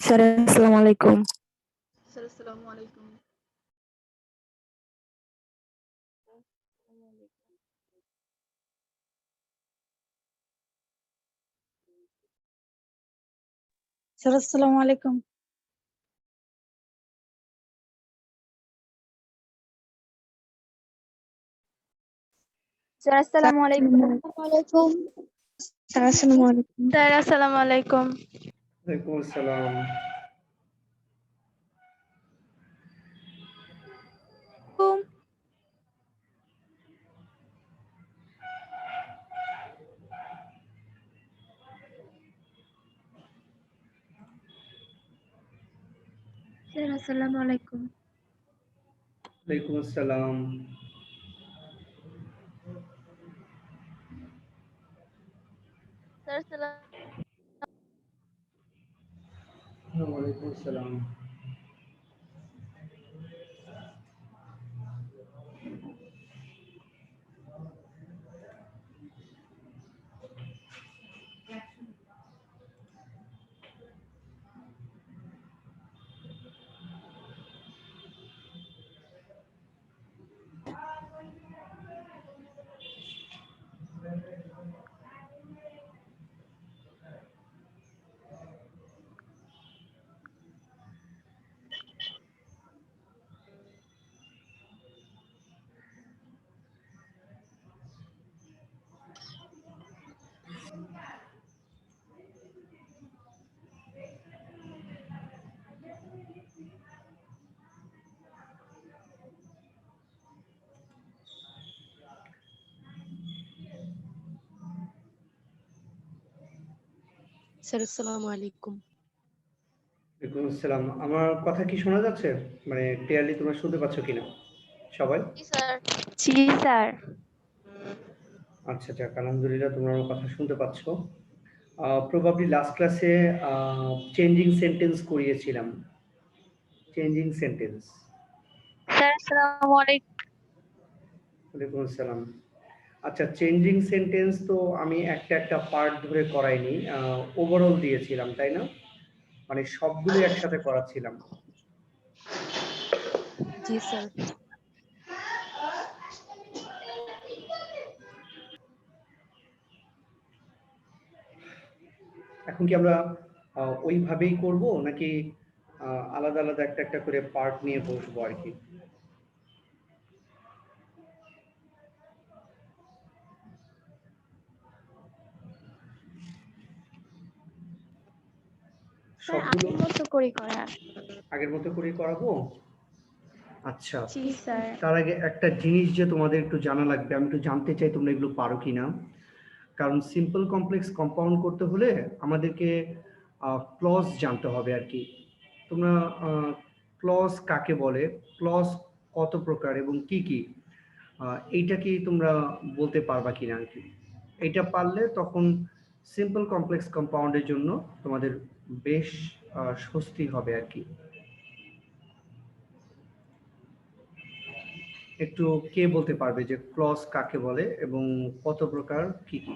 Sir আসসালামু আলাইকুম। Sir আসসালামু আলাইকুম। স্যার আসসালামু আলাইকুম। স্যার আসসালামু আলাইকুম। স্যার আসসালামু আলাইকুম। স্যার আসসালামু আলাইকুম। ওয়ালাইকুম আসসালাম। স্যার আসসালামু আলাইকুম। ওয়ালাইকুম আসসালাম। স্যার আসসালাম। ওয়ালাইকুম আসসালাম। স্যার আসসালামু আলাইকুম। ওয়ালাইকুম আসসালাম। আমার কথা কি শোনা যাচ্ছে? মানে ক্লিয়ারলি তোমরা শুনতে পাচ্ছ কিনা সবাই? জি স্যার। জি স্যার। আচ্ছা যাক, আলহামদুলিল্লাহ তোমরা আমার কথা শুনতে পাচ্ছ। প্রবাবলি লাস্ট ক্লাসে চেঞ্জিং সেন্টেন্স করিয়েছিলাম। Changing sentence. স্যার আসসালামু আলাইকুম। ওয়ালাইকুম আসসালাম। আচ্ছা, চেঞ্জিং সেন্টেন্স তো আমি একটা একটা পার্ট ধরে করাইনি, ওভারঅল দিয়েছিলাম, তাই না? মানে সবগুলো একসাথে করাচ্ছিলাম। জি স্যার। এখন কি আমরা ওইভাবেই করব নাকি আলাদা আলাদা একটা একটা করে পার্ট নিয়ে বসবো আর কি? স্যার সবগুলো আগের মতো করে করা। আগের মতো করে করাবো। আচ্ছা, জি স্যার। তার আগে একটা জিনিস যে তোমাদের একটু জানা লাগবে, আমি একটু জানতে চাই তোমরা এগুলো পারো কিনা। কারণ সিম্পল কমপ্লেক্স কম্পাউন্ড করতে হলে আমাদেরকে ক্লজ জানতে হবে আর কি। তোমরা ক্লজ কাকে বলে, ক্লজ কত প্রকার এবং কি কি, এইটা কি তোমরা বলতে পারবা কিনা আর কি? এইটা পারলে তখন সিম্পল কমপ্লেক্স কম্পাউন্ডের জন্য তোমাদের বেশ স্বস্তি হবে আর কি। একটু কে বলতে পারবে যে ক্লজ কাকে বলে এবং কত প্রকার, কি কি?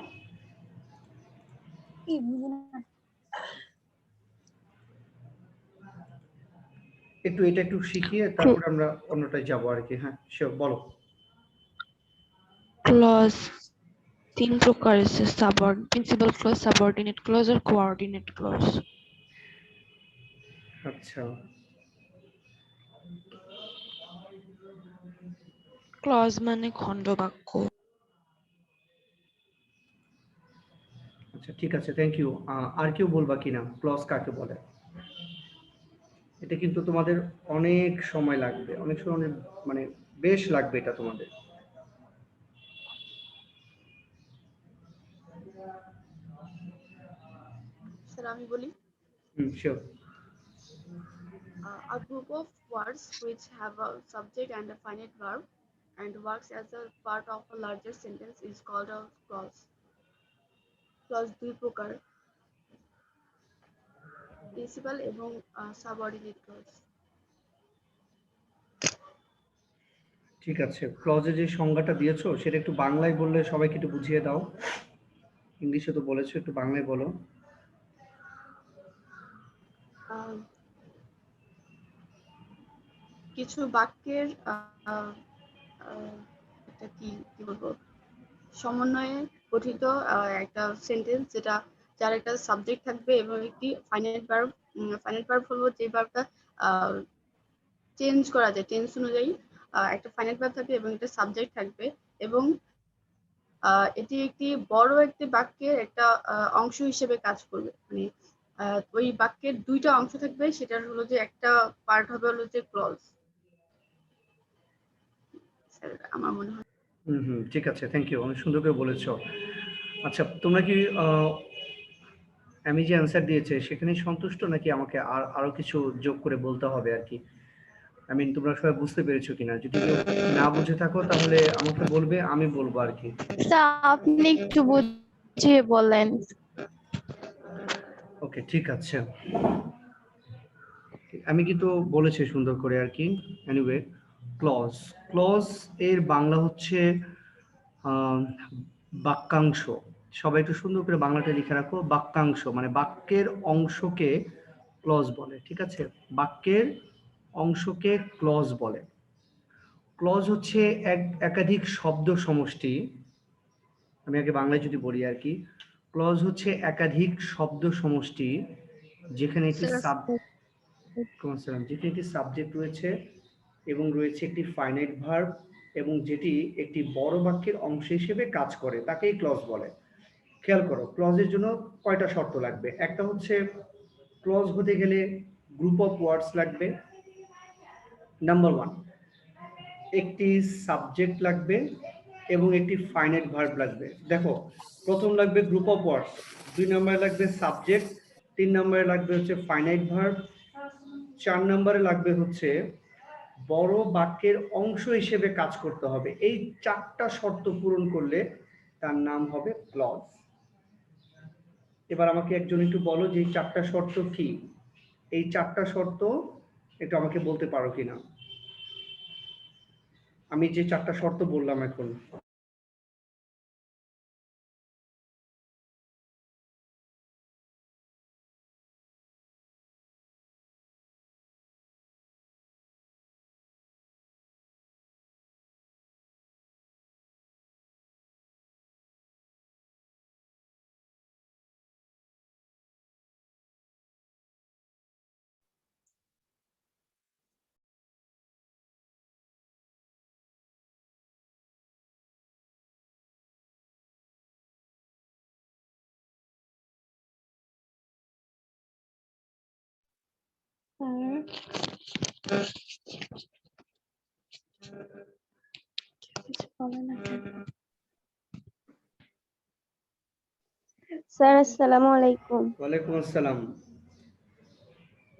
একটু এটা একটু শিখিয়ে তারপরে আমরা অন্যটায় যাব আর কি। হ্যাঁ শিওর, বলো। ক্লজ তিন প্রকার আছে, প্রিন্সিপাল ক্লজ, সাবঅর্ডিনেট ক্লজ আর কোঅর্ডিনেট ক্লজ। আচ্ছা, ক্লজ মানে খণ্ডবাক্য। আচ্ছা ঠিক আছে, থ্যাংক ইউ। আর কেউ বলবা কিনা ক্লজ কাকে বলে? এটা কিন্তু তোমাদের অনেক সময় লাগবে, অনেক সময় মানে বেশ লাগবে এটা তোমাদের। স্যার আমি বলি, sure. a group of words which have a subject and a finite verb and works as a part of a larger sentence is called a clause. Clause দুই প্রকার, প্রিন্সিপাল এবং সাবঅর্ডিনেট ক্লজ। ঠিক আছে, ক্লজে যে সংজ্ঞাটা দিয়েছো সেটা একটু বাংলায় বললে সবাইকে একটু বুঝিয়ে দাও। ইংলিশে তো বলেছো, একটু বাংলায় বলো। আহ, কিছু বাক্যের একটা কি বলবো, সমন্বয়ে গঠিত একটা সেন্টেন্স, যার একটা সাবজেক্ট থাকবে এবং একটি ফাইনাইট ভার্ব। ফাইনাইট ভার্ব হলো যে ভার্বটা চেঞ্জ করা যায় টেন্স অনুযায়ী। একটা ফাইনাইট ভার্ব থাকবে এবং একটা সাবজেক্ট থাকবে, এবং এটি একটি বড় একটি বাক্যের একটা অংশ হিসেবে কাজ করবে। মানে ওই বাক্যের দুইটা অংশ থাকবে, সেটার হলো যে একটা পার্ট হবে হলো যে ক্লজ। আমার মনে হয়। হুম, ঠিক আছে, থ্যাংক ইউ, অনেক সুন্দর করে বলেছো। আচ্ছা, তোমরা কি আমি যে অ্যান্সার দিয়েছে সেখানে সন্তুষ্ট, নাকি আমাকে আরো কিছু যোগ করে বলতে হবে আর কি? তোমরা সবাই বুঝতে পেরেছো কিনা? যদি কেউ না বুঝে থাকো তাহলে আমাকে বলবে, আমি বলবো আর কি। স্যার আপনি একটু বুঝিয়ে বলেন। ওকে, ঠিক আছে, আমি কিন্তু বলেছি সুন্দর করে আর কি। Anyway, clause. ক্লজ এর বাংলা হচ্ছে আহ, বাক্যাংশ। সবাই একটু সুন্দর করে বাংলাটা লিখে রাখো। বাক্যাংশ মানে বাক্যের অংশকে ক্লজ বলে, ঠিক আছে? বাক্যের অংশকে ক্লজ বলে। ক্লজ হচ্ছে একাধিক শব্দ সমষ্টি। আমি আগে বাংলায় যদি বলি আর কি, ক্লজ হচ্ছে একাধিক শব্দ সমষ্টি যেখানে একটি যেখানে একটি সাবজেক্ট রয়েছে এবং রয়েছে একটি ফাইনাইট ভার্ব, এবং যেটি একটি বড় বাক্যের অংশ হিসেবে কাজ করে, তাকেই ক্লজ বলে। খেয়াল করো, ক্লজের জন্য কয়টা শর্ত লাগবে। একটা হচ্ছে, ক্লজ হতে গেলে গ্রুপ অফ ওয়ার্ডস লাগবে। নাম্বার ওয়ান, একটি সাবজেক্ট লাগবে এবং একটি ফাইনাইট ভার্ব লাগবে। দেখো, প্রথম লাগবে গ্রুপ অফ ওয়ার্ডস, 2 নম্বরে লাগবে সাবজেক্ট, 3 নম্বরে লাগবে হচ্ছে ফাইনাইট ভার্ব, 4 নম্বরে লাগবে হচ্ছে বড় বাক্যের অংশ হিসেবে কাজ করতে হবে। এই 4টা শর্ত পূরণ করলে তার নাম হবে ক্লজ। এবার আমাকে একজন একটু বলো যে এই 4টা শর্ত কি? এই 4টা শর্ত একটু আমাকে বলতে পারো কিনা? আমি যে 4টা শর্ত বললাম এখন। স্যার আসসালামু আলাইকুম। ওয়ালাইকুম আসসালাম।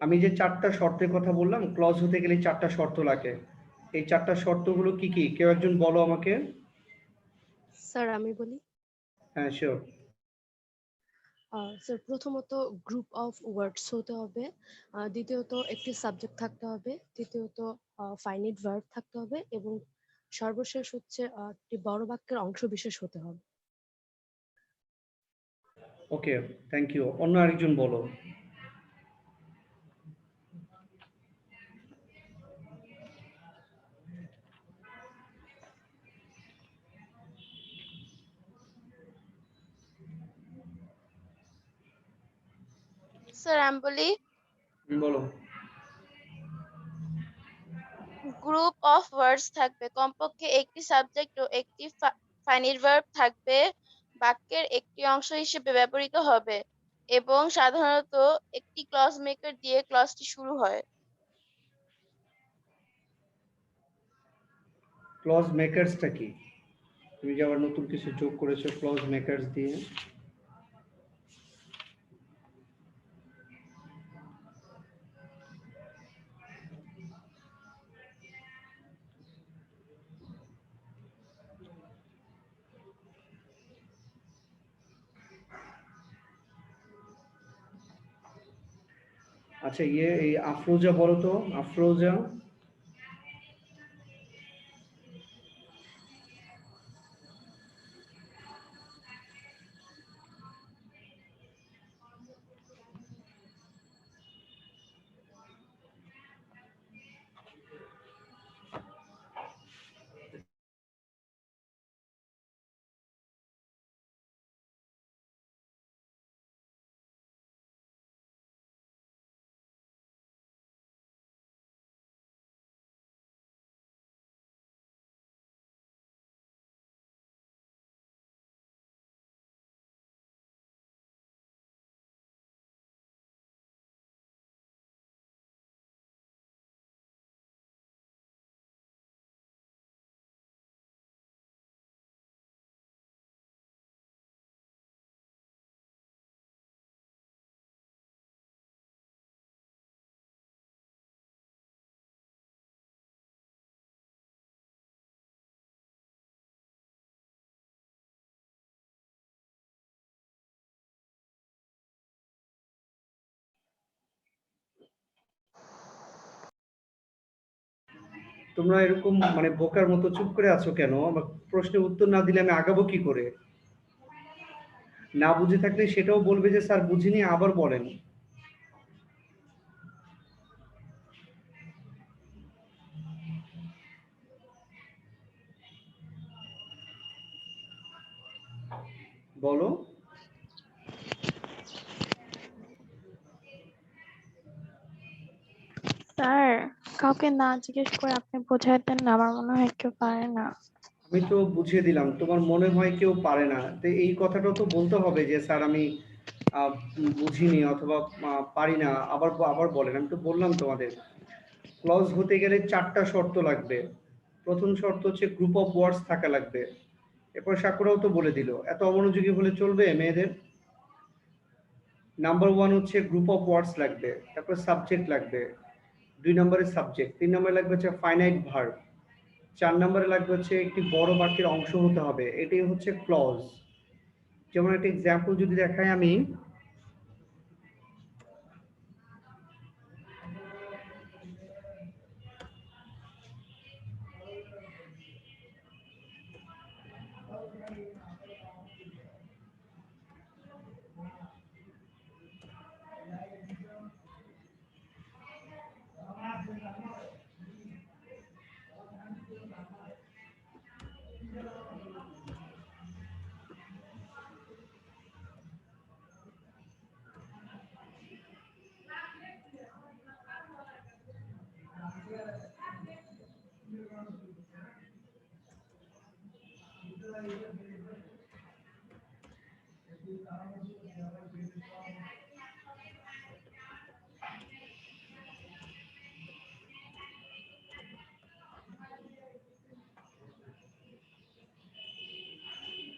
আমি যে 4টা শর্তের কথা বললাম, ক্লজ হতে গেলে 4টা শর্ত লাগে। এই 4টা শর্তগুলো কি কি? কেউ একজন বলো আমাকে। স্যার আমি বলি। হ্যাঁ, শিওর। স্যার প্রথমত গ্রুপ অফ ওয়ার্ডস হতে হবে, দ্বিতীয়ত একটি সাবজেক্ট থাকতে হবে, তৃতীয়ত ফাইনাইট ভার্ব থাকতে হবে, এবং সর্বশেষ হচ্ছে একটি বড় বাক্যের অংশ বিশেষ হতে হবে। ওকে, থ্যাংক ইউ। অন্য আরেকজন বলো। স্যার আমি বলি, বলো। গ্রুপ অফ ওয়ার্ডস থাকবে, কমপক্ষে একটি সাবজেক্ট ও একটি ফাইনাইট ভার্ব থাকবে, বাক্যের একটি অংশ হিসেবে ব্যবহৃত হবে, এবং সাধারণত একটি ক্লজ মেকার দিয়ে ক্লজটি শুরু হয়। ক্লজ মেকার্সটা কি? তুমি যে আবার নতুন কিছু যোগ করেছো ক্লজ মেকার্স দিয়ে। আচ্ছা, এই আফরোজা বলো তো, আফরোজা। তোমরা এরকম মানে বোকার মতো চুপ করে আছো কেন? আমার প্রশ্নের উত্তর না দিলে আমি আগাবো কি করে? না বুঝে থাকলে সেটাও বলবে যে স্যার বুঝিনি, আবার বলেন। বলো। স্যার, কাউকে না জিজ্ঞেস করে আপনি বোঝাই দেন না, আমার মনে হয় কেউ পারে না। আমি তো বুঝিয়ে দিলাম, তোমার মনে হয় কেউ পারে না, তো এই কথাটাও তো বলতে হবে যে স্যার আমি বুঝিনি অথবা পারি না, আবার আবার বলেন। আমি তো বললাম তোমাদের ক্লজ হতে গেলে 4টা শর্ত লাগবে। প্রথম শর্ত হচ্ছে গ্রুপ অফ ওয়ার্ডস থাকা লাগবে। এরপর সাকুরাও তো বলে দিল, এত অমনোযোগী হলে চলবে মেয়েদের? নাম্বার 1 হচ্ছে গ্রুপ অফ ওয়ার্ডস লাগবে, তারপর সাবজেক্ট লাগবে, 2 নম্বরে সাবজেক্ট, 3 নম্বরে লাগবে হচ্ছে ফাইনাইট ভার্ব, 4 নম্বরে লাগবে হচ্ছে একটি বড় বাক্যের অংশ হতে হবে, এটাই হচ্ছে ক্লজ। যেমন একটা এক্সাম্পল যদি দেখাই আমি,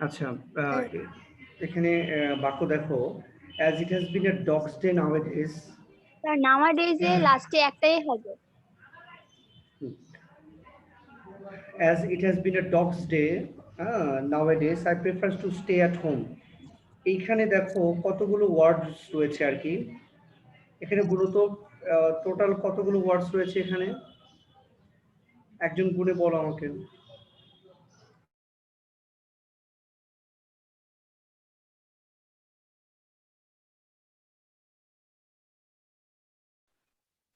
আচ্ছা এখানে বাক্য দেখো, as it has been a dog's day nowadays. Sir nowadays এ লাস্টে একটাই হবে। As it has been a dog's day nowadays, I prefer to stay at home. এইখানে দেখো কতগুলো ওয়ার্ডস রয়েছে আর কি, এখানে মূলত টোটাল কতগুলো ওয়ার্ডস রয়েছে এখানে, একজন গুণে বলো আমাকে।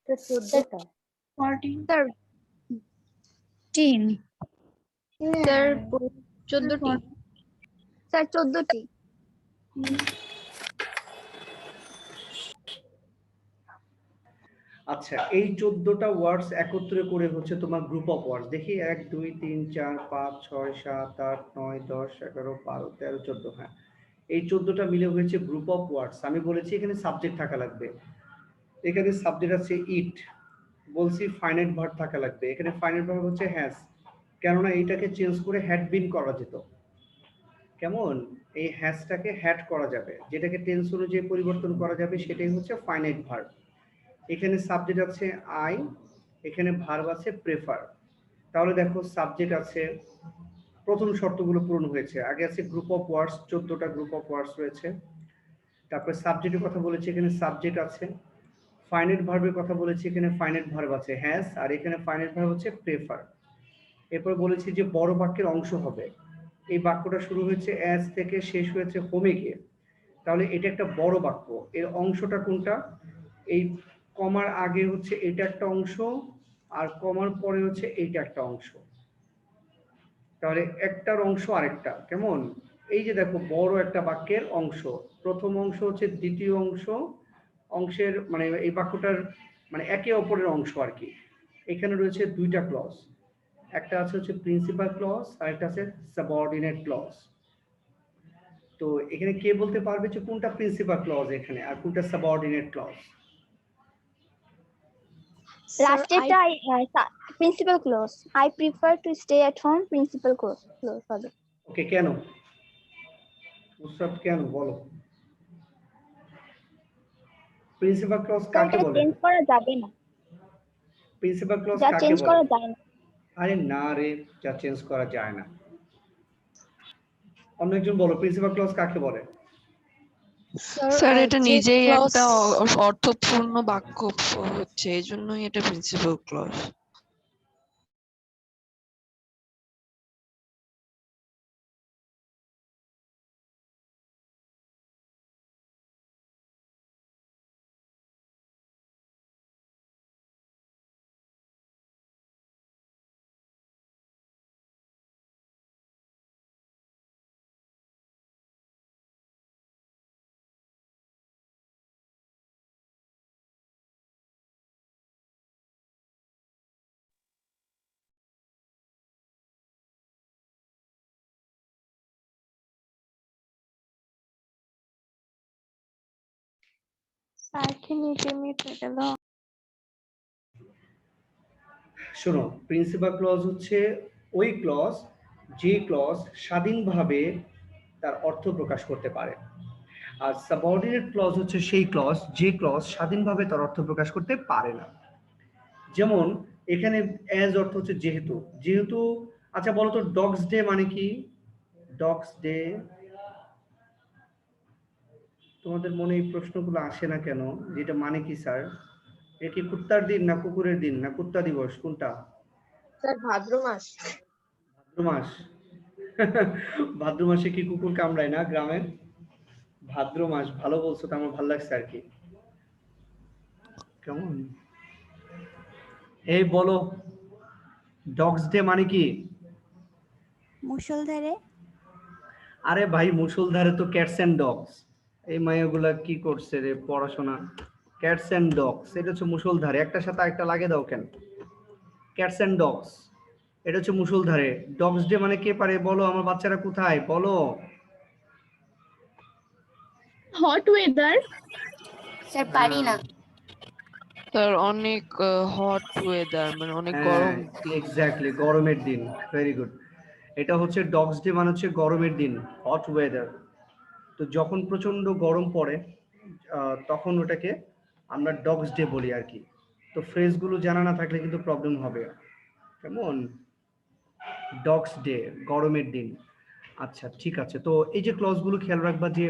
স্যার 14 স্যার 14টি। স্যার 14টি। আচ্ছা এই 14টা ওয়ার্ডস একত্রে করে হচ্ছে তোমার গ্রুপ অফ ওয়ার্ডস। দেখি 1 2 3 4 5 6 7 8 9 10 11 12 13 14, হ্যাঁ এই 14টা মিলে হয়েছে গ্রুপ অফ ওয়ার্ডস। আমি বলেছি এখানে সাবজেক্ট থাকা লাগবে, এখানে সাবজেক্ট আছে ইট, বলছি ফাইনাইট ভার্ব থাকা লাগবে, এখানে ফাইনাইট ভার্ব হচ্ছে হ্যাজ, কেননা এইটাকে চেঞ্জ করে হ্যাড বিন করা যেত। কেমন? এই হ্যাজটাকে হ্যাড করা যাবে, যেটাকে টেন্স অনুযায়ী পরিবর্তন করা যাবে, সেটাই হচ্ছে ফাইনাইট ভার্ব। এখানে সাবজেক্ট আছে আই, এখানে ভার্ব আছে প্রেফার। তাহলে দেখো সাবজেক্ট আছে, প্রথম শর্তগুলো পূরণ হয়েছে। আগে আছে গ্রুপ অফ ওয়ার্ডস, 14টা গ্রুপ অফ ওয়ার্ডস রয়েছে। তারপরে সাবজেক্টের কথা বলেছি, এখানে সাবজেক্ট আছে। ফাইনাইট ভার্বের কথা বলেছি, এখানে ফাইনাইট ভার্ব আছে হ্যাজ, আর এখানে ফাইনাইট ভার্ব হচ্ছে প্রেফার। এরপর বলেছি যে বড় বাক্যের অংশ হবে, এই বাক্যটা শুরু হয়েছে অ্যাজ থেকে, শেষ হয়েছে হোমে গিয়ে, তাহলে এটা একটা বড় বাক্য। এর অংশটা কোনটা? এই কমার আগে হচ্ছে এটা একটা অংশ, আর কমার পরে হচ্ছে এইটা একটা অংশ, তাহলে একটার অংশ আরেকটা। কেমন? এই যে দেখো বড় একটা বাক্যের অংশ, প্রথম অংশ হচ্ছে দ্বিতীয় অংশের মানে এই বাক্যটার মানে একে অপরের অংশ আর কি। এখানে রয়েছে 2টা ক্লজ, একটা আছে হচ্ছে প্রিন্সিপাল ক্লজ আর একটা আছে সাবঅর্ডিনেট ক্লজ। তো এখানে কে বলতে পারবে যে কোনটা প্রিন্সিপাল ক্লজ এখানে আর কোনটা সাবঅর্ডিনেট ক্লজ? লাস্টেরটা principal clause. I prefer to stay at home, principal clause হবে। ওকে, কেন মুসাদ, কেন বলো? প্রিন্সিপাল ক্লজ কাকে বলে? চেঞ্জ করা যাবে না, প্রিন্সিপাল ক্লজ যা কাকে চেঞ্জ বলে? করা যায় না। আরে না রে, যা চেঞ্জ করা যায় না। অন্য একজন বলো প্রিন্সিপাল ক্লজ কাকে বলে? স্যার এটা নিজেই একটা অর্থপূর্ণ বাক্য হচ্ছে, এই জন্যই এটা প্রিন্সিপাল ক্লজ। স্যার কি নিচে মিটে গেল? শোনো, প্রিন্সিপাল ক্লজ হচ্ছে ওই ক্লজ যে ক্লজ স্বাধীনভাবে তার অর্থ প্রকাশ করতে পারে, আর সাবঅর্ডিনেট ক্লজ হচ্ছে সেই ক্লজ যে ক্লজ স্বাধীনভাবে তার অর্থ প্রকাশ করতে পারে না। যেমন এখানে অ্যাজ অর্থ হচ্ছে যেহেতু, যেহেতু। আচ্ছা বলো তো ডগস ডে মানে কি? ডগস ডে, তোমাদের মনে এই প্রশ্নগুলো আসে না কেন? যেটা মানে কি স্যার? এটা কি কুত্তার দিন না কুকুরের দিন না কুত্তা দিবস, কোনটা? স্যার ভাদ্র মাস। ভাদ্র মাস। ভাদ্র মাসে কি কুকুর কামড়ায় না গ্রামে? ভাদ্র মাস, ভালো বলছো, তো আমার ভালো লাগছে আর কি। কেমন এই বলো, ডগস ডে মানে কি? মুষলধারে। আরে ভাই মুষলধারে তো ক্যাটস এন্ড ডগস। এই মায়াগুলা কি করছে রে পড়াশোনা? ক্যাটস এন্ড ডগস এটা হচ্ছে মুষলধারে, একটার সাথে একটা লাগে দাও কেন? ক্যাটস এন্ড ডগস এটা হচ্ছে মুষলধারে। ডগস ডে মানে কে পারে বলো? আমার বাচ্চারা কোথায় বলো? Hot weather. স্যার পারি না। স্যার অনেক হট ওয়েদার, মানে অনেক হ্যাঁ গরম। এক্স্যাক্টলি, গরমের দিন। Very good. এটা হচ্ছে ডগস ডে মানে হচ্ছে গরমের দিন, হট ওয়েদার। তো যখন প্রচন্ড গরম পড়ে তখন ওটাকে আমরা ডগস ডে বলি আর কি। তো ফ্রেজগুলো জানা না থাকলে কিন্তু প্রবলেম হবে। কেমন? ডগস ডে, গরমের দিন। আচ্ছা ঠিক আছে, তো এই যে ক্লজগুলো খেয়াল রাখবা যে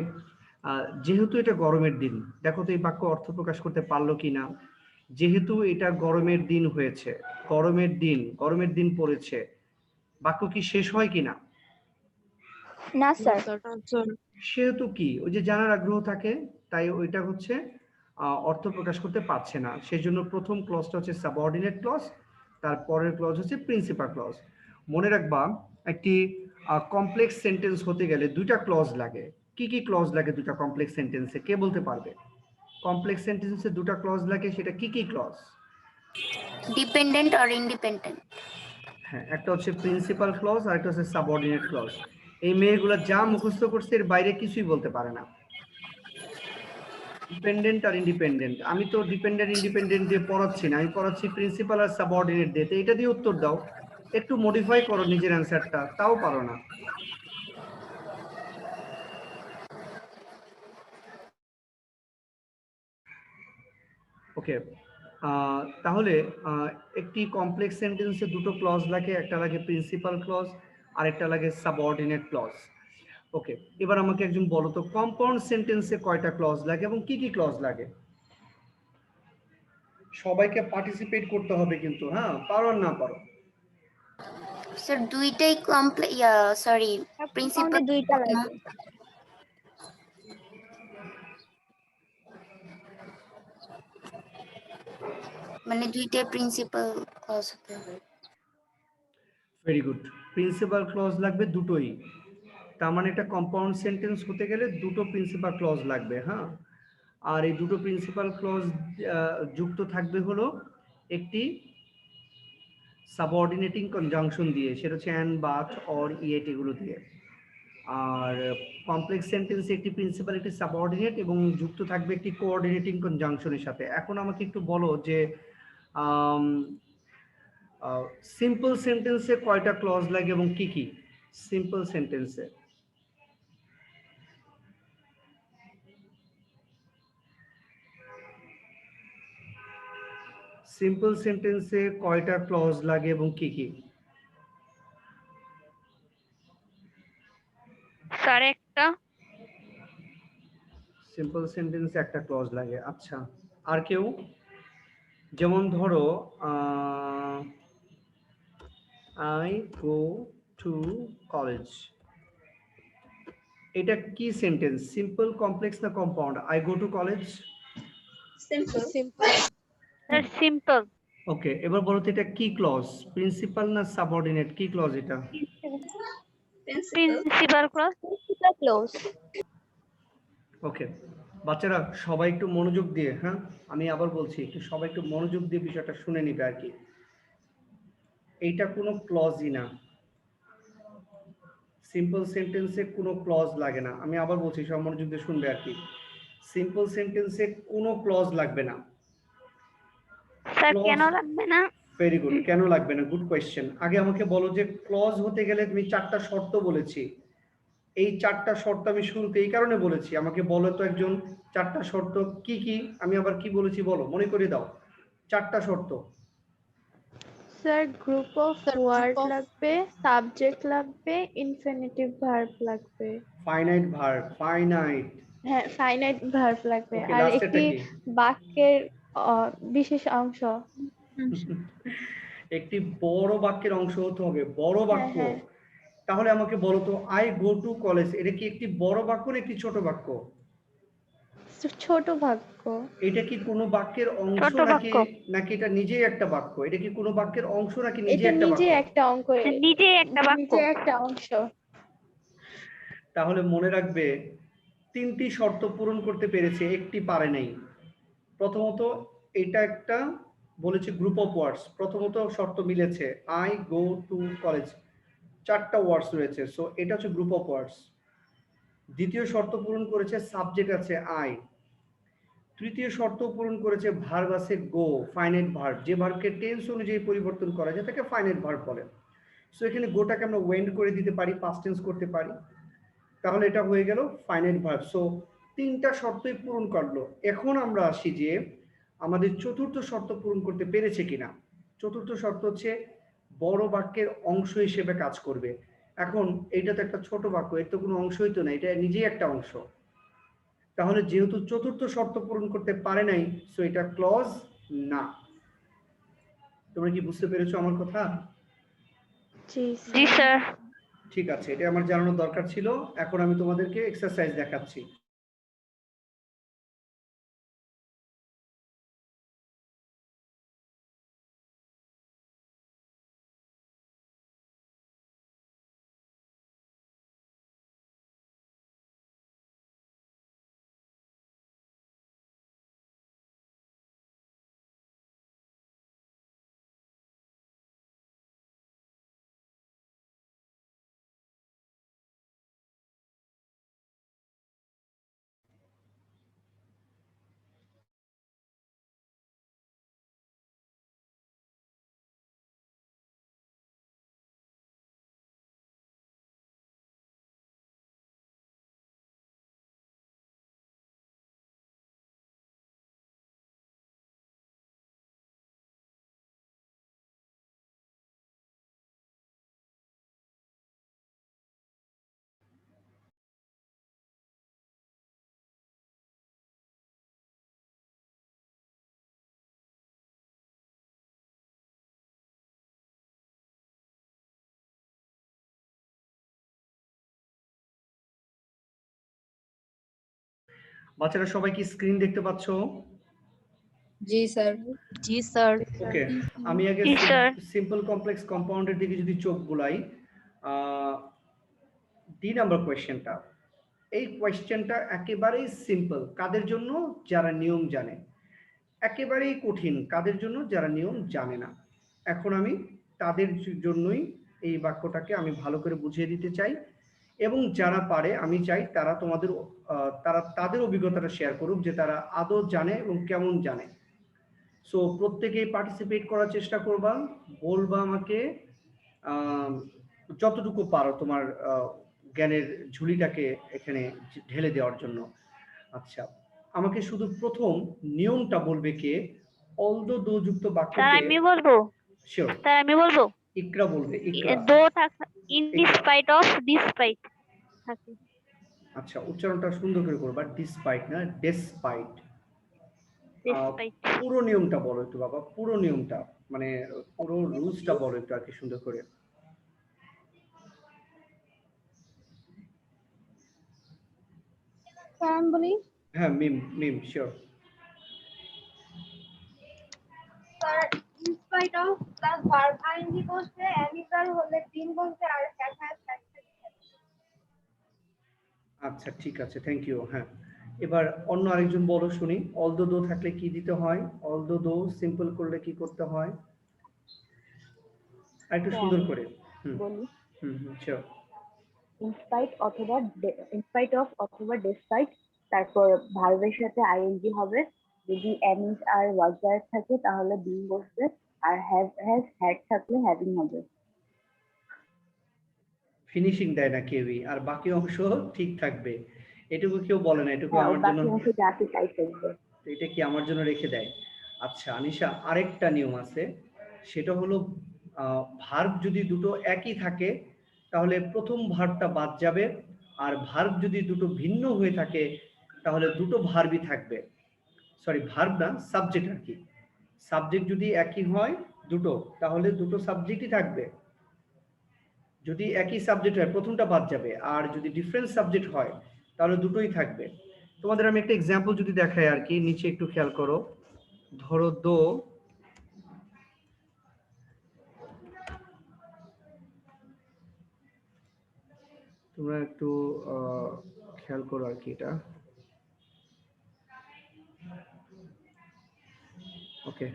যেহেতু এটা গরমের দিন, দেখো তো এই বাক্য অর্থ প্রকাশ করতে পারলো কিনা। যেহেতু এটা গরমের দিন হয়েছে, গরমের দিন, গরমের দিন পড়েছে, বাক্য কি শেষ হয় কিনা? না স্যার। সেহেতু কি, ওই যে জানার আগ্রহ থাকে, তাই ওইটা হচ্ছে অর্থ প্রকাশ করতে পারছে না। সেই জন্য প্রথম ক্লজটা হচ্ছে সাবঅর্ডিনেট ক্লজ, তারপরের ক্লজ হচ্ছে প্রিন্সিপাল ক্লজ। মনে রাখবা, একটি কমপ্লেক্স সেন্টেন্স হতে গেলে দুইটা ক্লজ লাগে। কি কি ক্লজ লাগে দুইটা কমপ্লেক্স সেন্টেন্সে, কে বলতে পারবে? কমপ্লেক্স সেন্টেন্সে দুটা ক্লজ লাগে, সেটা কি কি ক্লজ? ডিপেন্ডেন্ট আর ইন্ডিপেন্ডেন্ট। হ্যাঁ, একটা হচ্ছে প্রিন্সিপাল ক্লজ আর একটা হচ্ছে সাবঅর্ডিনেট ক্লজ। এই মেয়েগুলো যা মুখস্থ করছে এর বাইরে কিছুই বলতে পারে না। ডিপেন্ডেন্ট আর ইন্ডিপেন্ডেন্ট, আমি তো ডিপেন্ডেন্ট ইন্ডিপেন্ডেন্ট দিয়ে পড়াচ্ছি না, আমি পড়াচ্ছি প্রিন্সিপাল আর সাবঅর্ডিনেট দিয়ে। তো এটা দিয়ে উত্তর দাও, একটু মডিফাই করো নিজের অ্যান্সারটা, তাও পারো না। ওকে, তাহলে একটি কমপ্লেক্স সেন্টেন্সে দুটো ক্লজ লাগে, একটা লাগে প্রিন্সিপাল ক্লজ আর একটা লাগে সাবঅর্ডিনেট ক্লজ। ওকে, এবার আমাকে একজন বলো তো কম্পাউন্ড সেন্টেন্সে কয়টা ক্লজ লাগে এবং কি কি ক্লজ লাগে? সবাইকে পার্টিসিপেট করতে হবে কিন্তু, হ্যাঁ, পারো আর না পারো। স্যার দুইটাই সরি, প্রিন্সিপাল দুইটা লাগে। মানে দুইটাই প্রিন্সিপাল ক্লজ হতে হবে। ভেরি গুড, প্রিন্সিপাল ক্লজ লাগবে দুটোই। তার মানে একটা কম্পাউন্ড সেন্টেন্স হতে গেলে দুটো প্রিন্সিপাল ক্লজ লাগবে, হ্যাঁ। আর এই দুটো প্রিন্সিপাল ক্লজ যুক্ত থাকবে হলো একটি সাবঅর্ডিনেটিং কনজাংশন দিয়ে, সেটা হচ্ছে অ্যান্ড, বাট, অর, ইয়েট এগুলো দিয়ে। আর কমপ্লেক্স সেন্টেন্সে একটি প্রিন্সিপাল একটি সাবঅর্ডিনেট এবং যুক্ত থাকবে একটি কোঅর্ডিনেটিং কনজাংশনের সাথে। এখন আমাকে একটু বলো যে সিম্পল সেন্টেন্সে কয়টা ক্লজ লাগে এবং কি কি? সিম্পল সেন্টেন্সে সিম্পল সেন্টেন্সে কয়টা ক্লজ লাগে এবং কি কি? স্যার একটা। সিম্পল সেন্টেন্সে একটা ক্লজ লাগে, আচ্ছা। আর কেউ? যেমন ধরো আই গো টু কলেজ, এটা কি সেন্টেন্স? সিম্পল, কমপ্লেক্স না compound? I go to college simple. Sir simple. Okay, এবার বলো তো এটা কি ক্লজ? প্রিন্সিপাল না সাবঅর্ডিনেট? কি ক্লজ এটা? Principal clause. Principal clause. Okay বাচ্চারা, সবাই একটু মনোযোগ দিয়ে, হ্যাঁ আমি আবার বলছি, একটু সবাই একটু মনোযোগ দিয়ে বিষয়টা শুনে নিবে আর কি। এইটা কোনো ক্লজই না, সিম্পল সেন্টেন্সে কোনো ক্লজ লাগে না। আমি আবার বলছি, সব মনোযোগ দিয়ে শুনবে আর কি। সিম্পল সেন্টেন্সে কোনো ক্লজ লাগবে না। স্যার ক্লজ কেন লাগবে না? ভেরি গুড, কেন লাগবে না, গুড কোয়েশ্চেন। আগে আমাকে বলো যে ক্লজ হতে গেলে তুমি 4টা শর্ত বলেছি, এই 4টা শর্ত আমি শুরুতে এই কারণে বলেছি, আমাকে বলো তো একজন 4টা শর্ত কি কি, আমি আবার কি বলেছি বলো, মনে করে দাও 4টা শর্ত। স্যার গ্রুপ অফ ওয়ার্ড লাগবে, সাবজেক্ট লাগবে, ইনফিনিটিভ ভার্ব লাগবে। Finite verb, finite. হ্যাঁ, ফাইনাইট ভার্ব লাগবে ওকে, আর লাস্টেরটা একটি কি? বাক্যের বিশেষ অংশ। একটি বড় বাক্যের অংশ হতে হবে, বড় বাক্য। হ্যাঁ। তাহলে আমাকে বলো তো আই গো টু কলেজ, এটা কি একটি বড় বাক্য না একটি ছোট বাক্য? ছোট বাক্য। এটা কি কোনো বাক্যের অংশ ছোট নাকি বাক্য। নাকি এটা নিজেই একটা বাক্য? এটা কি কোনো বাক্যের অংশ নাকি নিজে এটা একটা নিজে বাক্য? একটা অঙ্ক, নিজে একটা বাক্য। নিজে একটা অংশ। তাহলে মনে রাখবে 3টি শর্ত পূরণ করতে পেরেছে, একটি পারে নাই। প্রথমত এটা একটা বলেছে গ্রুপ অফ ওয়ার্ডস, প্রথমত শর্ত মিলেছে, আই গো টু কলেজ 4টা ওয়ার্ডস রয়েছে, সো এটা হচ্ছে গ্রুপ অফ ওয়ার্ডস। দ্বিতীয় শর্ত পূরণ করেছে, সাবজেক্ট আছে আই। তৃতীয় শর্ত পূরণ করেছে, ভার্ব আছে গো, ফাইনাইট ভার্ব, যে ভার্বকে টেন্স অনুযায়ী পরিবর্তন করা যায় তাকে ফাইনাইট ভার্ব বলে। সো এখানে গোটাকে আমরা ওয়েন্ড করে দিতে পারি, পাস্ট টেন্স করতে পারি, তাহলে এটা হয়ে গেল ফাইনাইট ভার্ব। সো 3টা শর্তই পূরণ করলো। এখন আমরা আসি যে আমাদের চতুর্থ শর্ত পূরণ করতে পেরেছে কিনা। চতুর্থ শর্ত হচ্ছে বড় বাক্যের অংশ হিসেবে কাজ করবে। এখন এইটা তো একটা ছোট বাক্য, এর তো কোনো অংশই তো না, এটা নিজেই একটা অংশ। তাহলে যেহেতু চতুর্থ শর্ত পূরণ করতে পারে নাই, সো এটা ক্লজ না। তোমরা কি বুঝতে পেরেছো আমার কথা? জি জি স্যার। ঠিক আছে, এটা আমার জানানোর দরকার ছিল। এখন আমি তোমাদেরকে এক্সারসাইজ দেখাচ্ছি। বাচ্চারা সবাই কি স্ক্রিন দেখতে পাচ্ছ? জি স্যার। জি স্যার। ওকে, আমি আগে জি স্যার। সিম্পল কমপ্লেক্স কম্পাউন্ডের দিকে যদি চোখ বুলাই, ডি নাম্বার কোয়েশ্চেনটা, এই কোয়েশ্চেনটা একেবারেই সিম্পল কাদের জন্য? যারা নিয়ম জানে। একেবারেই কঠিন কাদের জন্য? যারা নিয়ম জানে না। এখন আমি তাদের জন্যই এই বাক্যটাকে আমি ভালো করে বুঝিয়ে দিতে চাই, এবং যারা পারে আমি চাই তারা তাদের অভিজ্ঞতাটা শেয়ার করুক যে তারা আদৌ জানে এবং কেমন জানে। সো প্রত্যেকেই পার্টিসিপেট করার চেষ্টা করবা, বলবা আমাকে যতটুকু পারো তোমার জ্ঞানের ঝুলিটাকে এখানে ঢেলে দেওয়ার জন্য। আচ্ছা, আমাকে শুধু প্রথম নিয়মটা বলবে কে? অলদো দো যুক্ত স্যার বাক্যকে। আমি বলবো। শিওর, স্যার আমি বলবো। ইকরা বলবে, ইকরা। দো থাকে ইন ডিসপাইট অফ ডিসপাইট থাকে। আচ্ছা, উচ্চারণটা সুন্দর করে করবা, ডিসপাইট না ডেসপাইট। ডিসপাইট। পুরো নিয়মটা বলো একটু বাবা, পুরো নিয়মটা, মানে পুরো রুলসটা বলো একটু আর কি সুন্দর করে। স্যার আমি বলি। হ্যাঁ, মিম মিম sure. Sir in spite of plus verb ING বসবে, অ্যানিভার হলে তিন বসবে আর হ্যাভ হ্যাজ। আচ্ছা ঠিক আছে, থ্যাংক ইউ। হ্যাঁ, এবার অন্য আরেকজন বলো শুনি, অলদো দো থাকলে কি দিতে হয়? অলদো দো সিম্পল করলে কি করতে হয়? আর একটু সুন্দর করে। বলি, শিওর। ইনস্পাইট অথবা ইনস্পাইট অফ অথবা ডেসপাইট তারপর ভার্বের সাথে আইএনজি হবে। যদি am is are was verb থাকে তাহলে বিং বসবে, আর হ্যাভ হ্যাজ হ্যাড থাকলে হ্যাভিং হবে। ফিনিশিং দেয় না কেউই, আর বাকি অংশ ঠিক থাকবে, এটুকু কেউ বলে না, এটুকু হ্যাঁ, আমার জন্য, বাকি অংশ যা আছে তাই থাকবে। এটা কি আমার জন্য রেখে দেয়। আচ্ছা আনিশা, আরেকটা নিয়ম আছে, সেটা হলো ভার্ব যদি দুটো একই থাকে তাহলে প্রথম ভার্বটা বাদ যাবে, আর ভার্ব যদি দুটো ভিন্ন হয়ে থাকে তাহলে দুটো ভার্বই থাকবে। সরি, ভার্ব না, সাবজেক্ট আর কি। সাবজেক্ট যদি একই হয় দুটো, তাহলে দুটো সাবজেক্টই থাকবে। যদি একই সাবজেক্ট হয় প্রথমটা বাদ যাবে, আর যদি ডিফারেন্ট সাবজেক্ট হয় তাহলে দুটোই থাকবে। তোমাদের আমি একটা এক্সাম্পল যদি দেখাই আর কি, নিচে একটু খেয়াল করো। ধরো দো, তোমরা একটু খেয়াল করো আর কি, এটা ওকে।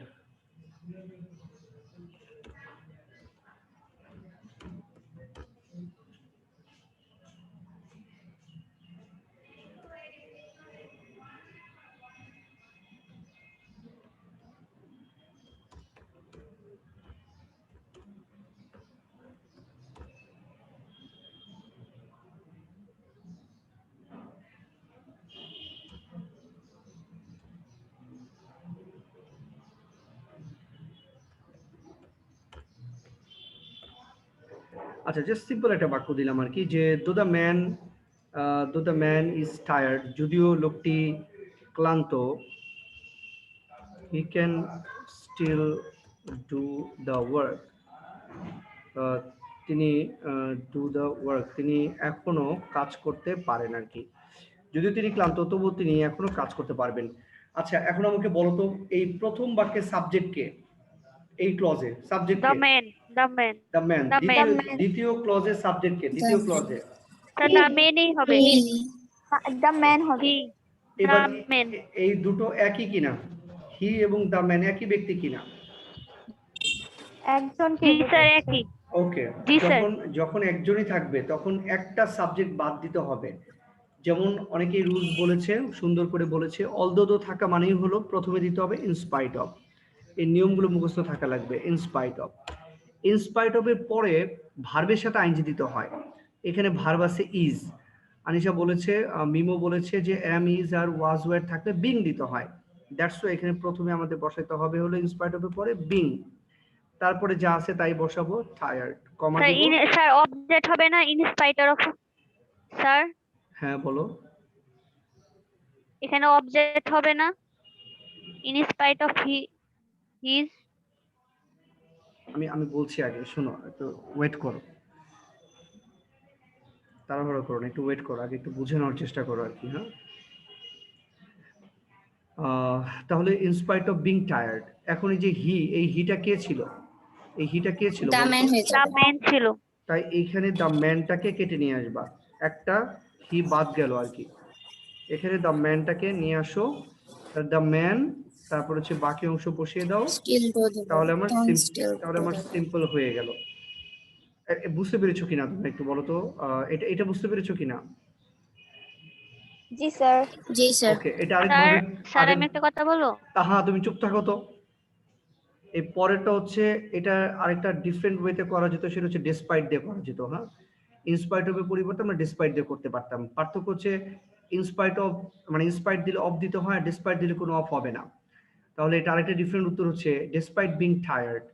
আচ্ছা, জাস্ট সিম্পল একটা বাক্য দিলাম আর কি, যে দো দ্য ম্যান ইজ টায়ার্ড, যদিও লোকটি ক্লান্ত, he can still do the work, তিনি ডু দ্য ওয়ার্ক, তিনি এখনো কাজ করতে পারেন আর কি। যদিও তিনি ক্লান্ত তবুও তিনি এখনো কাজ করতে পারবেন। আচ্ছা, এখন আমাকে বলো তো, এই প্রথম বাক্যের সাবজেক্ট কে? এই ক্লজে সাবজেক্ট কে? The man. The man. The man. দ্বিতীয় ক্লজে সাবজেক্ট কে? দ্বিতীয় ক্লজে Sir, the man ই হবে। দ্য ম্যান হবে। এবার The man. এই দুটো একই কিনা? হি এবং দ্য ম্যান একই ব্যক্তি কিনা? একজনকে জি স্যার, একই। ওকে, জি স্যার। যখন একজনই থাকবে তখন একটা সাবজেক্ট বাদ দিতে হবে। যেমন অনেকেই রুলস বলেছে, সুন্দর করে বলেছে, অলদো থাকা মানেই হলো প্রথমে দিতে হবে ইনস্পাইট অফ। এই নিয়মগুলো মুখস্থ থাকা লাগবে। ইনস্পাইট অফ, ইনস্পাইট অফ এর পরে ভার্বের সাথে আইনজি দিতে হয়। এখানে ভার্ব আছে ইজ, আনিশা বলেছে, মিমো বলেছে যে am is are was were থাকলে বিং দিতে হয়। দ্যাটস ওয়াই এখানে প্রথমে আমাদের বসাইতে হবে হলো ইনস্পাইট অফ এর পরে বিং, তারপরে যা আছে তাই বসাবো, টায়ার্ড, কমা স্যার, দিব। স্যার অবজেক্ট হবে না, ইনস্পাইটার অফ। স্যার, হ্যাঁ বলো। এখানে অবজেক্ট হবে না, ইনস্পাইট অফ হিজ। আমি বলছি আগে, শোনো, একটু ওয়েট করো, তাড়াহুড়ো করো না, একটু ওয়েট করো, আগে একটু বুঝে নেওয়ার চেষ্টা করো আর কি। হ্যাঁ, তাহলে ইনস্পাইট অফ বিং টায়ার্ড, এখন এই যে এই হিটা কে ছিল? এই হিটা কে ছিল? দ্য ম্যান ছিল। তাই এইখানে দ্য ম্যানটাকে কেটে নিয়ে আসবা, একটা হি বাদ গেল আর কি। এখানে দ্য ম্যানটাকে নিয়ে আসো, দ্য ম্যান, তারপর হচ্ছে বাকি অংশ বসিয়ে দাও, তাহলে আমার সিম্পল হয়ে গেল। বুঝতে পেরেছো কিনা তোমরা একটু বলো তো, এটা বুঝতে পেরেছো কিনা? জি স্যার। জি স্যার। ওকে, এটা আরেকভাবে। স্যার, আমি একটা কথা বলবো? হ্যাঁ, তুমি চুপ থাকো তো। এই পরেরটা হচ্ছে, এটা আরেকটা ডিফারেন্ট ওয়েতে করা যেত, সেটা হচ্ছে ডিসপাইট দিয়ে করা যেত। হ্যাঁ, ইনস্পাইট অফ এর পরিবর্তে আমরা ডিসপাইট দিয়ে করতে পারতাম। পার্থক্য হচ্ছে ইনস্পাইট অফ মানে ইনস্পাইট দিলে অফ দিতে হয়, ডিসপাইট দিলে কোনো অফ হবে না। তাহলে এটা আরেকটা ডিফারেন্ট উত্তর হচ্ছে ডিসপাইট বিং টায়ার্ড।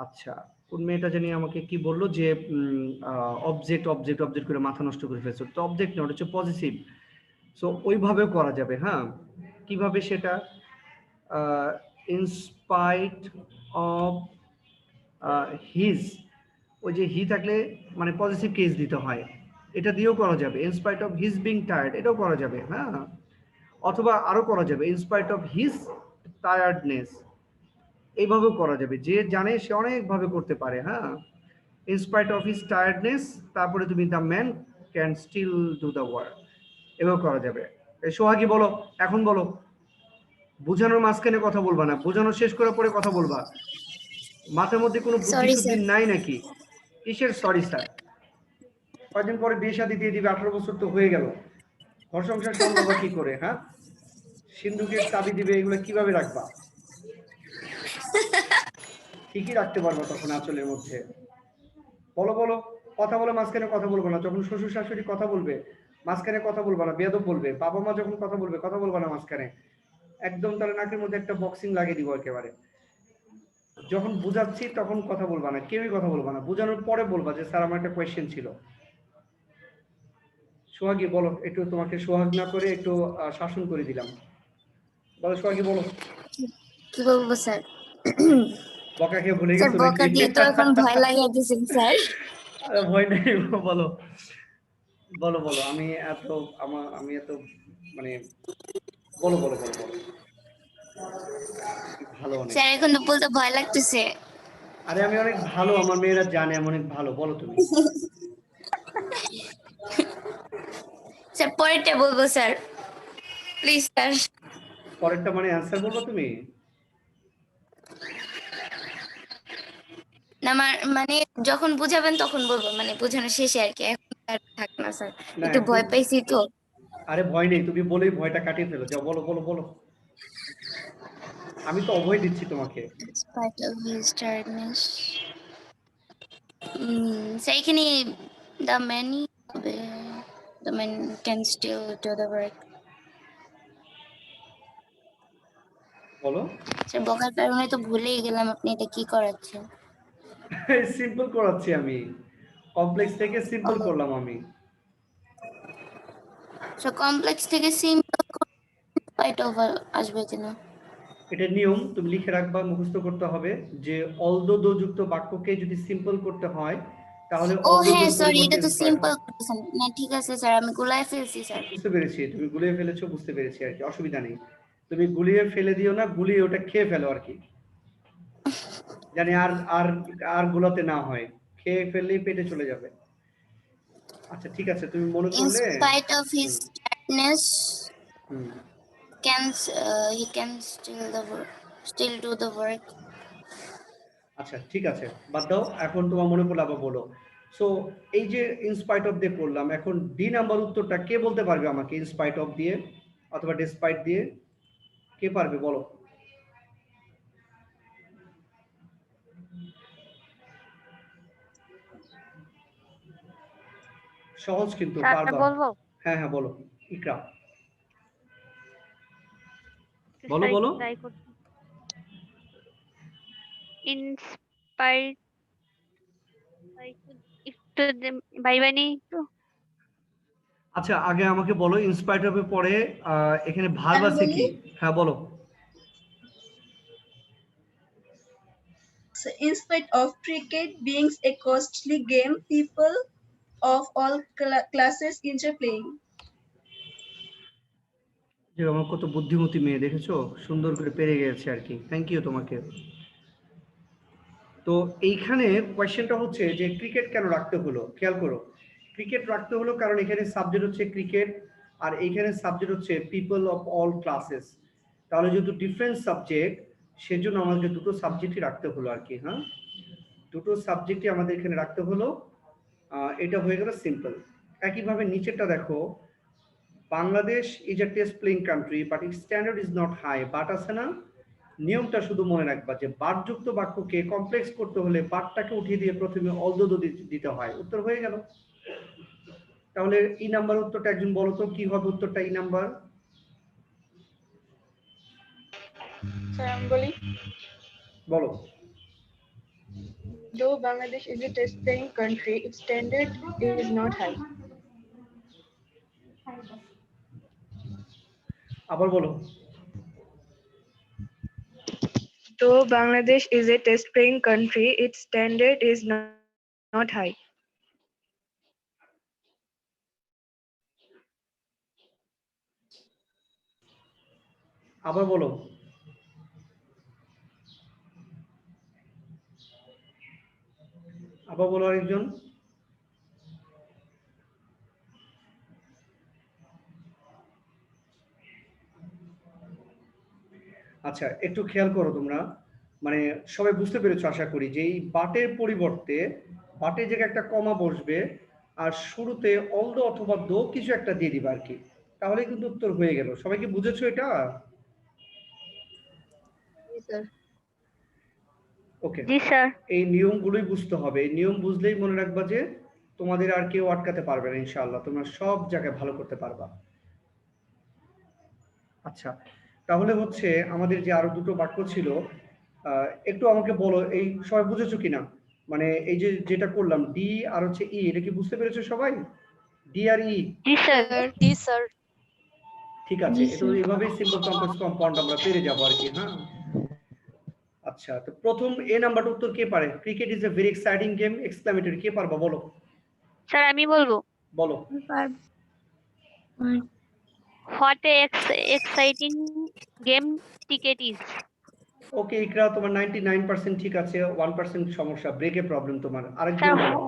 আচ্ছা, কোন মেয়েটা জানি আমাকে কি বললো যে অবজেক্ট করে মাথা নষ্ট করে ফেলছো। তো অবজেক্ট না, ওটা হচ্ছে পজিটিভ। সো ওইভাবেও করা যাবে। হ্যাঁ, কিভাবে সেটা? ইনস্পাইট অফ হিজ, ওই যে হি থাকলে মানে পজিটিভ কেস দিতে হয়, এটা দিয়েও করা যাবে। In spite of his being tired, এটাও করা যাবে। হ্যাঁ, অথবা আরো করা যাবে ইনস্পাইট অফ হিজ টায়ার্ডনেস, এইভাবেও করা যাবে। যে জানে সে অনেকভাবে করতে পারে। হ্যাঁ, ইনস্পাইট অফ হিজ টায়ার্ডনেস, তারপরে তুমি the man can still do the work, এভাবে করা যাবে। সোহাগী বলো, এখন বলো, বোঝানোর মাঝখানে কথা বলবা না, বোঝানো শেষ করার পরে কথা বলবা। মাথার মধ্যে কোনো বুদ্ধি নাই নাকি? কিসের সরি স্যার? কয়েকদিন পরে বিয়ে শাদী দিয়ে দিবে, 18 বছর তো হয়ে গেল, ঘর সংসার সামলাবা কি করে? হ্যাঁ, সিন্ধুকের চাবি দিবে, এগুলো কিভাবে রাখবা? ঠিকই রাখতে পারবো তখন আঁচলের মধ্যে। বলো বলো, কথা বলে মাঝখানে কথা বলবো না। যখন শ্বশুর শাশুড়ি কথা বলবে মাঝখানে কথা বলবা না, বেয়াদব বলবে। বাবা মা যখন কথা বলবে কথা বলবা না মাঝখানে, একদম তাহলে নাকের মধ্যে একটা বক্সিং লাগিয়ে দিব একেবারে। যখন বুঝাচ্ছি তখন কথা বলবা না, কেউই কথা বলবা না। বোঝানোর পরে বলবা যে স্যার আমার একটা কোয়েশ্চেন ছিল। সোহাগী বলো, একটু তোমাকে সোহাগ না করে একটু শাসন করে দিলাম। বলো সোহাগী, বলো। কি বলবো স্যার? বকা খেয়ে ভুলে স্যার গেছো বকা নাকি? দিয়ে তো এখন ভয় লাগিয়ে দিয়েছেন স্যার। আরে ভয় নেই, বলো বলো বলো। আমি এত মানে বলো বলো বলো বলো। ভালো অনেক। স্যার এখন তো বলতে ভয় লাগতেছে। আরে আমি অনেক ভালো, আমার মেয়েরা জানে আমি অনেক ভালো। বলো তুমি। স্যার পরেরটা বলবো স্যার, প্লিজ স্যার। পরেরটা মানে অ্যানসার বলবো তুমি? না মানে যখন বুঝাবেন তখন বলবো, মানে বোঝানো শেষে আর কি। এখন আর থাক না স্যার, না একটু এখন, ভয় পাইছি তো। আরে ভয় নেই, তুমি বলেই ভয়টা কাটিয়ে ফেলো। যাও বলো বলো বলো। আমি তো অভয় দিচ্ছি তোমাকে। Spite of his tiredness. Sir এখানে the man can still do the work. বলো। স্যার বকার কারণে তো ভুলেই গেলাম আপনি এটা কি করাচ্ছেন। সিম্পল করাচ্ছি আমি, কমপ্লেক্স থেকে সিম্পল করলাম আমি। স্যার কমপ্লেক্স থেকে সিম্পল স্পাইট অফ আসবে কিনা? এটা নিয়ম, তুমি লিখে রাখবা, মুখস্থ করতে হবে যে অলদো দো যুক্ত বাক্যকে যদি সিম্পল করতে হয় তাহলে ও অলদো হ্যাঁ দোর সরি, এটা পরিবর্তে তো ইন্সপায়ার সিম্পল হয়। করতেছেন না। ঠিক আছে স্যার, আমি গুলায় ফেলছি স্যার। বুঝতে পেরেছি, তুমি গুলিয়ে ফেলেছো, বুঝতে পেরেছি আর কি, অসুবিধা নেই। তুমি গুলিয়ে ফেলে দিও না, গুলিয়ে ওটা খেয়ে ফেলো আর কি, জানি আর আর আর গুলাতে না হয়। খেয়ে ফেললেই পেটে চলে যাবে। আচ্ছা ঠিক আছে, তুমি মনে In করলে। spite of his tiredness, hmm he can still do the work. আচ্ছা ঠিক আছে, বাদ দাও। এখন তোমার মনে পড়লে আবার বলো। সো এই যে ইনস্পাইট অফ দিয়ে করলাম, এখন ডি নাম্বার উত্তরটা কে বলতে পারবে আমাকে? ইনস্পাইট অফ দিয়ে অথবা ডিসপাইট দিয়ে কে পারবে বলো? সহজ কিন্তু, পারবা। বলবো হ্যাঁ হ্যাঁ বলো ইকরা, বলো বলো। ট্রাই করছি। ইনস্পায়ার্ড একটু বাই নেই একটু। আচ্ছা আগে আমাকে বলো, ইনস্পাইট অফ এর পরে এখানে ভার্ব আমি আছে বলি? কি? হ্যাঁ বলো। So, in spite of cricket being a costly game, people of all classes enjoy playing. যে আমার কত বুদ্ধিমতী মেয়ে, দেখেছো সুন্দর করে পেরে গেছে আর কি, থ্যাংক ইউ তোমাকে। তো এইখানে কোয়েশ্চেনটা হচ্ছে যে ক্রিকেট কেন রাখতে হলো? খেয়াল করো, ক্রিকেট রাখতে হলো কারণ এখানে সাবজেক্ট হচ্ছে ক্রিকেট আর এইখানে সাবজেক্ট হচ্ছে পিপল অফ অল ক্লাসেস। তাহলে যেহেতু ডিফারেন্ট সাবজেক্ট, সেজন্য আমাদের দুটো সাবজেক্টই রাখতে হলো আর কি। হ্যাঁ, দুটো সাবজেক্টই আমাদের এখানে রাখতে হলো। এটা হয়ে গেল সিম্পল। একইভাবে নিচেরটা দেখো, Bangladesh is a test playing country but its standard is not high. But আছে না, নিয়মটা শুধু মনে রাখবা যে বাটযুক্ত বাক্যকে কমপ্লেক্স করতে হলে বাটটাকে উঠিয়ে দিয়ে প্রথমে অলদো দিতে হয়। উত্তর হয়ে গেল। তাহলে ই নাম্বার উত্তরটা একজন বলো তো, কি হবে উত্তরটা ই নাম্বার? স্যার আমি বলি, বলো। though Bangladesh is a test playing country, its standard is not high. আবার বলো। Though Bangladesh is a test playing country, its standard is not high. আবার বলো। আবার বলো আরেকজন। আচ্ছা একটু খেয়াল করো তোমরা, মানে সবাই বুঝতে পেরেছো আশা করি, যে এই বাটের পরিবর্তে বাটের জায়গায় একটা কমা বসবে আর শুরুতে অলদো অথবা দো কিছু একটা দিয়ে দিবা আর কি। তাহলে কিন্তু উত্তর হয়ে গেল। সবাই কি বুঝেছো এটা? ওকে, জি স্যার। এই নিয়মগুলোই বুঝতে হবে। এই নিয়ম বুঝলেই মনে রাখবা যে তোমাদের আর কেউ আটকাতে পারবে না ইনশাআল্লাহ, তোমরা সব জায়গায় ভালো করতে পারবা। আচ্ছা, তাহলে হচ্ছে আমাদের যে আরো দুটো বাক্য ছিল, একটু আমাকে বলো এই সবাই বুঝেছো কিনা? মানে এই যে যেটা করলাম ডি আর হচ্ছে ই, এটা কি বুঝতে পেরেছো সবাই? ডি আর ই। জি স্যার। জি স্যার। ঠিক আছে, এটা এভাবেই সিম্পল কমপ্লেক্স কম্পাউন্ড আমরা পেরে যাবো আর কি। হ্যাঁ, আচ্ছা, তো প্রথম এ নাম্বারটা উত্তর কে পারে? Cricket is a very exciting game, exclamatory, কে পারবা বলো? স্যার আমি বলবো। বলো। What a exciting game cricket is. Okay Iqra, তোমার 99% ঠিক আছে, 1% সমস্যা, ব্রেকে প্রবলেম তোমার। আরেকজন বলো।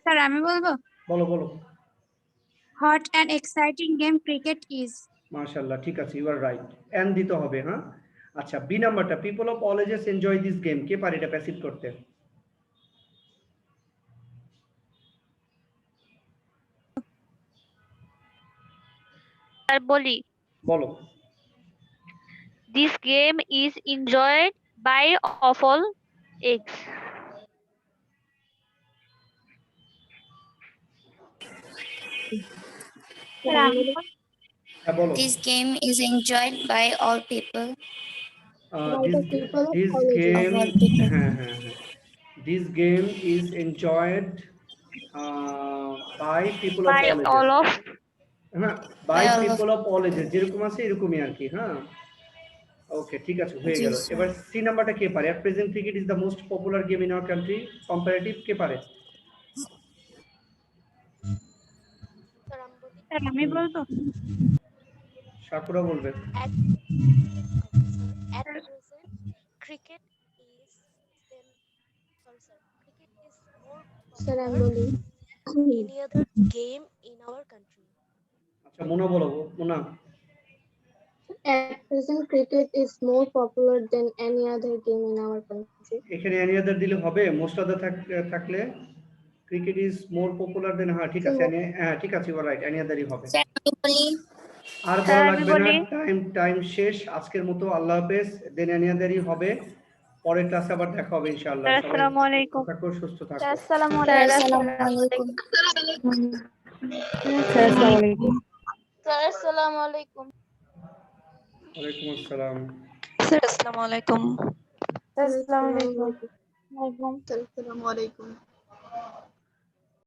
স্যার আমি বলবো। বলো বলো। What an exciting game cricket is. মাশাআল্লাহ, ঠিক আছে, ইউ আর রাইট। এন্ড দিতে হবে। হ্যাঁ, আচ্ছা, বি নাম্বারটা people of all ages enjoy this game, কে পারে এটা প্যাসিভ করতে? স্যার বলি। বলো। This game is enjoyed by of all age. হ্যাঁ বলো। This game is enjoyed by all people. This game, হ্যাঁ হ্যাঁ হ্যাঁ, this game is enjoyed by people of by all all ages. Of. হ্যাঁ, by people of all ages, যেরকম আছে এরকমই আর কি। হ্যাঁ, ওকে, ঠিক আছে, হয়ে গেল। এবার সি নাম্বারটা কে পারে? At present cricket is the most popular game in our country. Comparative, কে পারে? স্যার আমি বলবো। সাকুরা বলবে। At present, cricket is more popular than any other game in our country. আচ্ছা, মোনা বলো। Mona. At present, cricket is more popular than any other game in our country. এখানে any other দিলে হবে? most other থাকলে cricket is more popular than, হ্যাঁ ঠিক আছে, হ্যাঁ ঠিক আছে, you are right, any other ই হবে। আর বলা লাগবে না, টাইম শেষ আজকের মতো। আল্লাহ হাফেজ। দেন any other ই হবে। পরের ক্লাসে আবার দেখা হবে ইনশাআল্লাহ। আসসালামু আলাইকুম। থাকো, সুস্থ থাকো। আসসালামু আলাইকুম। স্যার আসসালামু আলাইকুম। ওয়ালাইকুম আসসালাম। স্যার আসসালামু আলাইকুম। আসসালামু আলাইকুম। আসসালামু আলাইকুম।